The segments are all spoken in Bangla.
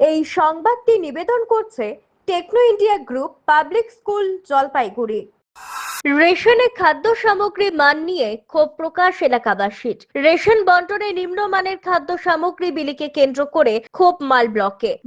এই সংবাদটি নিবেদন করছে Techno India group public school Jalpaiguri. রেশনে খাদ্য সামগ্রী মান নিয়ে ক্ষোভ প্রকাশ এলাকাবাসীর। রেশন বন্টনে নিম্নমানের খাদ্য সামগ্রী বিলিকে কেন্দ্র করে ক্ষোভ মাল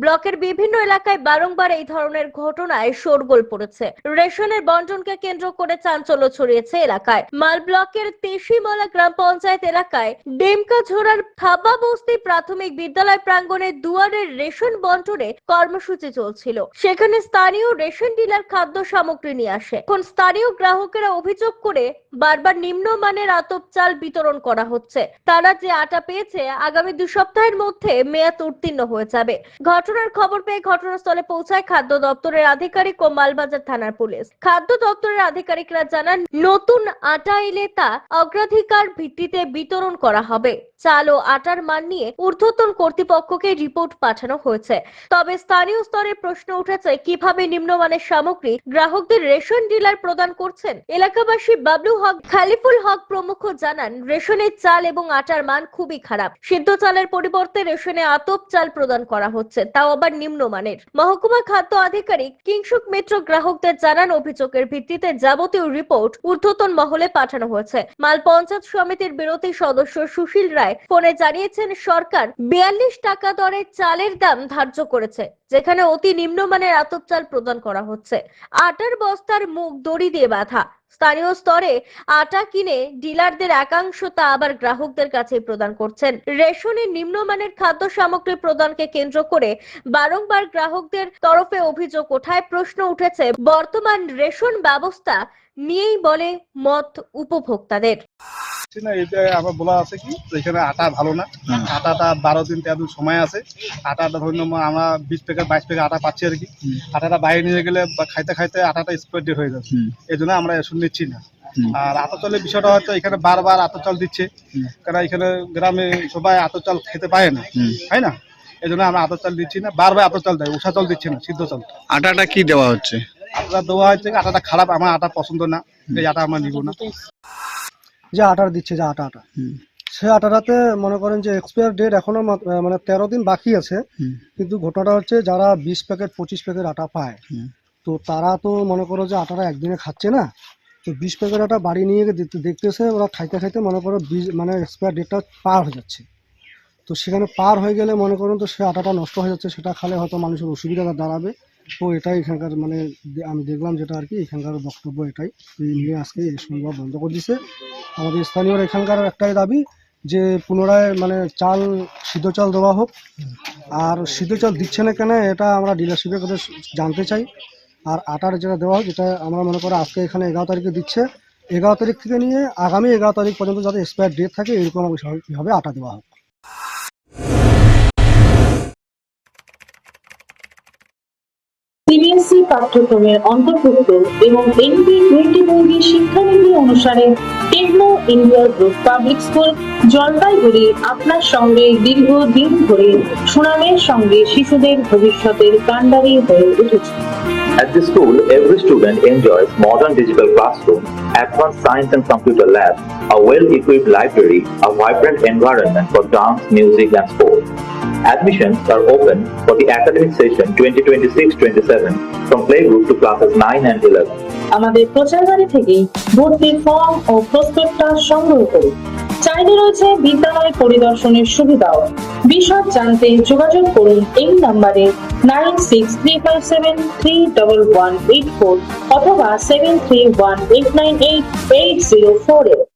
ব্লকের বিভিন্ন এলাকায় বারংবার এই ধরনের ঘটনায় শোরগোল পড়েছে। রেশনের বন্টনকে কেন্দ্র করে চাঞ্চল্য ছড়িয়েছে এলাকায়। মাল ব্লকের তেশিমলা গ্রাম পঞ্চায়েত এলাকায় ডেমকাঝোড়ার থাবা বস্তি প্রাথমিক বিদ্যালয় প্রাঙ্গণে দুয়ারের রেশন বন্টনে কর্মসূচি চলছিল। সেখানে স্থানীয় রেশন ডিলার খাদ্য সামগ্রী নিয়ে আসে। এখন স্থানীয় গ্রাহকেরা অভিযোগ করে বারবার নিম্নমানের আতপ চাল বিতরণ করা হচ্ছে। তারা যে আটা পেয়েছে আগামী 2 সপ্তাহের মধ্যে মেয়াদ উত্তীর্ণ হয়ে যাবে। ঘটনার খবর পেয়ে ঘটনাস্থলে পৌঁছায় খাদ্য দপ্তরের আধিকারিক ও মালবাজার থানার পুলিশ। খাদ্য দপ্তরের আধিকারিকরা জানান, নতুন আটা এলে তা অগ্রাধিকার ভিত্তিতে বিতরণ করা হবে। চাল ও আটার মান নিয়ে ঊর্ধ্বতন কর্তৃপক্ষকে রিপোর্ট পাঠানো হয়েছে। তবে স্থানীয় স্তরে প্রশ্ন উঠেছে, কিভাবে নিম্নমানের সামগ্রী গ্রাহকদের রেশন ডিলার প্রদান করছেন। এলাকাবাসী বাবলু হক, খালিফুল হক প্রমুখ জানান, রেশনের চাল এবং আটার মান খুবই খারাপ। সিদ্ধ চালের পরিবর্তে রেশনে আতপ চাল প্রদান করা হচ্ছে, তাও আবার নিম্নমানের। মহকুমা খাদ্য আধিকারিক কিংসুক মিত্র গ্রাহকদের জানান, অভিযোগের ভিত্তিতে যাবতীয় রিপোর্ট ঊর্ধ্বতন মহলে পাঠানো হয়েছে। মাল পঞ্চায়েত সমিতির বিরোধী সদস্য সুশীল রায় ফোনে জানিয়েছেন, সরকার 42 টাকা দরে চালের দাম ধার্য করেছে, যেখানে অতি নিম্নমানের আতপ চাল প্রদান করা হচ্ছে। আটার বস্তার মুখ দড়ি দিয়ে বাঁধা। স্থানীয় স্তরে আটা কিনে ডিলারদের একাংশ তা আবার গ্রাহকদের কাছে প্রদান করছেন। রেশনের নিম্নমানের খাদ্য সামগ্রী প্রদানকে কেন্দ্র করে বারংবার গ্রাহকদের তরফে অভিযোগ ওঠায় প্রশ্ন উঠেছে বর্তমান রেশন ব্যবস্থা নিয়েই বলে মত উপভোক্তাদের। আমার বলা আছে কি, এখানে আটা ভালো না, আটাটা 12 দিন 13 দিন সময় আছে। আটাটা ধরুন আমরা 20 প্যাকেট 22 প্যাকেট আটা পাচ্ছি আর কি। আটাটা বাইরে নিয়ে গেলে বা খাইতে খাইতে আটাটা স্পেয়ার ডেট হয়ে যাচ্ছে, এই জন্য আমরা এসব নিচ্ছি না। আর আতপ চালের বিষয়টা হয়তো এখানে বারবার আতপ চাল দিচ্ছে, কারণ এখানে গ্রামে সবাই আতপ চাল খেতে পায় না, তাই না? এই জন্য আমরা আতপ চাল দিচ্ছি না, বারবার আতপ চাল দেয়, উষা চাল দিচ্ছে না, সিদ্ধ চাল। আটাটা কি দেওয়া হচ্ছে? আটাটা দেওয়া হচ্ছে, আটাটা খারাপ, আমার আটা পছন্দ না, এই আটা আমরা নিব না। যে আটার দিচ্ছে, যে আটাটা সে আটাটাতে মনে করেন যে এক্সপায়ার ডেট এখনো মানে 13 দিন বাকি আছে। কিন্তু ঘটনাটা হচ্ছে, যারা 20 প্যাকেট 25 প্যাকেট আটা পায়, তো তারা তো মনে করো যে আটাটা একদিনে খাচ্ছে না। তো 20 প্যাকেট আটা বাড়ি নিয়ে দেখতেছে, ওরা খাইতে খাইতে মনে করো মানে এক্সপায়ার ডেটটা পার হয়ে যাচ্ছে। তো সেখানে পার হয়ে গেলে মনে করেন তো সে আটাটা নষ্ট হয়ে যাচ্ছে, সেটা খালে হয়তো মানুষের অসুবিধা দাঁড়াবে। তো এটাই এখানকার মানে আমি দেখলাম যেটা আর কি, এখানকার বক্তব্য এটাই। এই নিয়ে আজকে এই সংবাদ বন্ধ করে দিছে। আমাদের স্থানীয় এখানকার একটাই দাবি যে পুনরায় মানে চাল, সিদ্ধ চাল দেওয়া হোক। আর সিদ্ধ চাল দিচ্ছে না কেন, এটা আমরা ডিলারশিপের কথা জানতে চাই। আর আটার যেটা দেওয়া হোক, যেটা আমরা মনে করি আজকে এখানে 11 তারিখে দিচ্ছে, 11 তারিখ থেকে নিয়ে আগামী 11 তারিখ পর্যন্ত যাতে এক্সপায়ার ডেট থাকে, এরকম ভাবে আটা দেওয়া হোক। সিবিএসই পাঠ্যক্রমের অন্তর্ভুক্ত এবং এনপি 2020 শিক্ষানীতি অনুসারে Techno India group public school Jalpaiguri আপনার সঙ্গে দীর্ঘদিন ধরে সুনামের সঙ্গে শিশুদের ভবিষ্যতের কাণ্ডারি হয়ে উঠেছে। At this school, every student enjoys modern digital classrooms, advanced science and computer labs, a well-equipped library, a vibrant environment for dance, music, and sports. Admissions are open for the academic session 2026-27 from playgroup to classes 9 and 11. আমাদের প্রচারগাড়ি থেকে ভর্তির ফর্ম ও প্রসপেক্টাস সংগ্রহ করুন। চাইলে রয়েছে বিদ্যালয় পরিদর্শনের সুবিধাও। বিশদ জানতে যোগাযোগ করুন এই নম্বরে 9635731184 অথবা 7318988048।